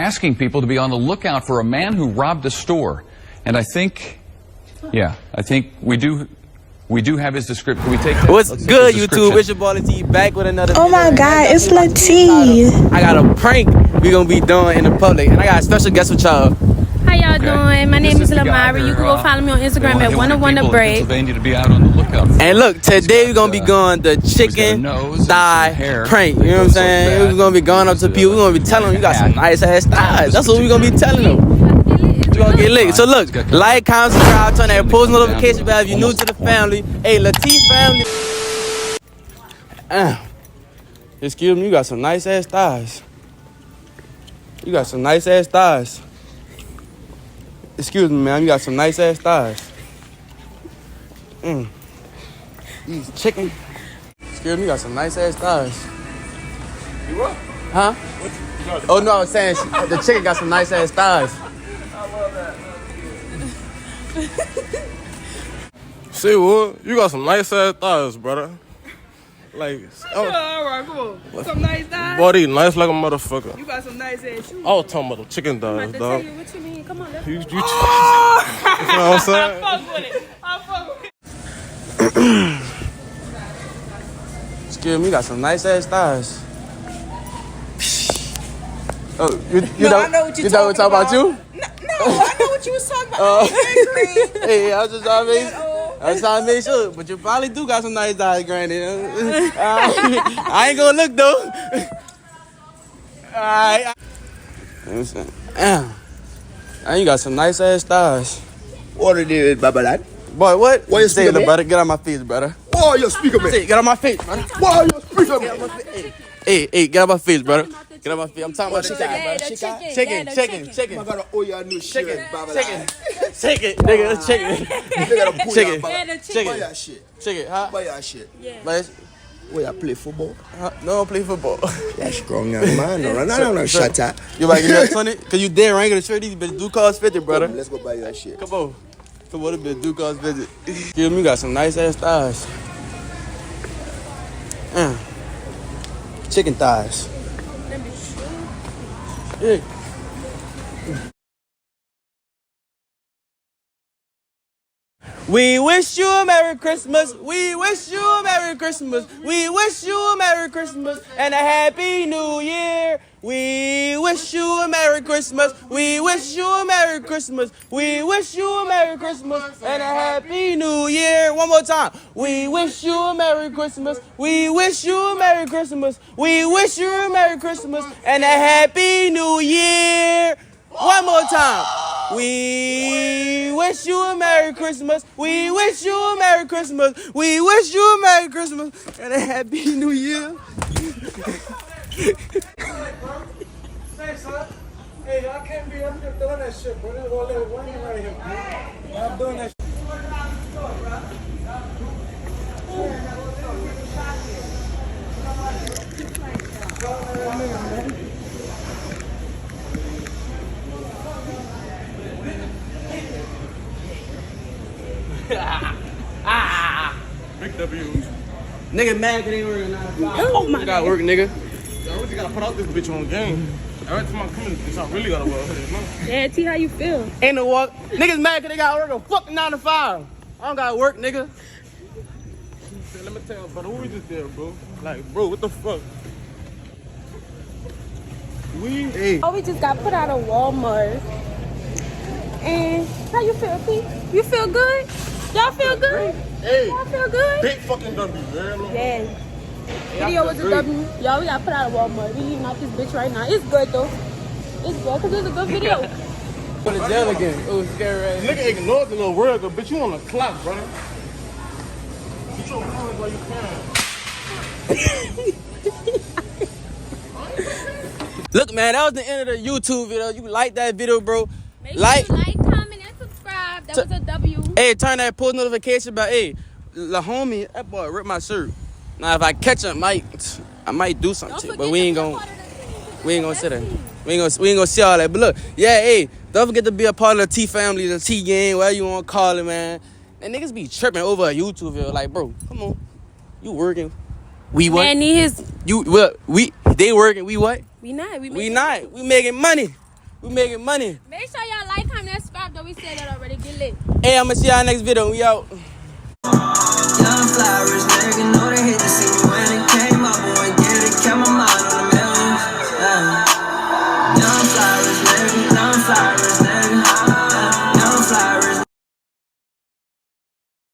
asking people to be on the lookout for a man who robbed a store. And I think, we do have his description. We take What's good, YouTube? It's your boy T back with another Oh my God, it's Latif. I got a prank we gonna be doing in the public, and I got a special guest with y'all. How y'all doing? My name is Lamari. You can go follow me on Instagram at @101thebrave. To be out on the lookout for. And look, today we're gonna be going the chicken thigh prank. You know what I'm saying? We're gonna be going up to people. We're gonna be telling them you got some nice ass thighs. That's what we're gonna be telling them. You're gonna get lit. So look, like, comment, subscribe, turn that post notification bell if you're new to the family. Hey, Latif family. Excuse me, you got some nice ass thighs. You got some nice ass thighs. Excuse me, ma'am, you got some nice ass thighs. These chicken. Excuse me, you got some nice ass thighs. You what? Huh? Oh no, I was saying the chicken got some nice ass thighs. I love that. See what? You got some nice ass thighs, brother. Like, alright, come on. Some nice thighs. Body nice like a motherfucker. You got some nice ass shoes. I was talking about the chicken thighs, I'm about to dog. tell you what you mean. Come on, let's You go. know what I'm saying? I fuck with it. I fuck with it. Excuse me, you got some nice ass thighs. Oh, you No, know, I know what you're you know what talking about you? No, I know what you was talking about. Hey, I was just trying to make sure, but you probably do got some nice thighs, Granny. I ain't gonna look though. Alright. And you got some nice ass thighs. What it is, Babalat? Boy, what? What you say, speaking, brother? Get out my face, brother. Why you speaking, man? Say, get out my face, brother. Why you speaking, man? Hey, get out my face, brother. Get out my face. I'm talking about the Yeah, chicken, the chicken. I gotta owe you a new shit, Babalat. Chicken, nigga, chicken. You gotta pull Chicken. that, Yeah, Babalat. the Buy chicken. your shit. Chicken, huh? Buy your shit. But Where you play football? no, I play football. Yeah, strong young man. No, shut up. You about to give me 20? Cause you dead right, gonna shirt these bitches do cost 50, brother. Let's go buy your shit. Come on, this bitch do cost 50. Give me, got some nice ass thighs. Chicken thighs. Yeah. We wish you a Merry Christmas. We wish you a Merry Christmas. We wish you a Merry Christmas and a Happy New Year. We wish you a Merry Christmas. We wish you a Merry Christmas. We wish you a Merry Christmas and a Happy New Year. One more time. We wish you a Merry Christmas. We wish you a Merry Christmas. We wish you a Merry Christmas and a Happy New Year. One more time. We wish you a Merry Christmas. We wish you a Merry Christmas. We wish you a Merry Christmas and a Happy New Year. Hey, son. Hey, I can't be up here doing that shit, bro. There's all that rain right here, bro. I'm doing that shit. Big W. Nigga mad cause they working 9 to 5. Oh my You gotta work, nigga. I really gotta put out this bitch on the game. Every time I come in this bitch, I really gotta work. Yeah, T, how you feel? Ain't no walk. Niggas mad cause they gotta work a fucking 9 to 5. I don't gotta work, nigga. Let me tell you, brother, who we just there, bro? Like, bro, what the fuck? Hey. Oh, we just got put out of Walmart. And how you feel, T? You feel good? Y'all feel good? Hey, Y'all feel good? big fucking W, man. Yeah. Video was a W. Y'all, we got put out of Walmart. We leaving out this bitch right now. It's good though. It's good because it's a good video. Go to jail again. Oh, scary ass. Nigga ignored the little word, but bitch, you on the clock, brother. Get your phone while you can. Look, man, that was the end of the YouTube video. You like that video, bro? Make Like. sure you like, comment, and subscribe. That was a W. Hey, turn that post notification bell. Hey, the homie, that boy ripped my shirt. Now, if I catch him, I might do something to you, but we ain't gonna say that. We ain't gonna see all that. But look, yeah, hey, don't forget to be a part of the T family, the T gang, whatever you wanna call it, man. And niggas be tripping over a YouTube video. Like, bro, come on, you working? We what? Man, need his. You what? They working? We what? We not. We not. We making money. We making money. Make sure y'all like, comment, and subscribe. Though we said that already. Get lit. Hey, I'ma see y'all next video. We out. Young flowers, nigga, know they hate to see me when it came.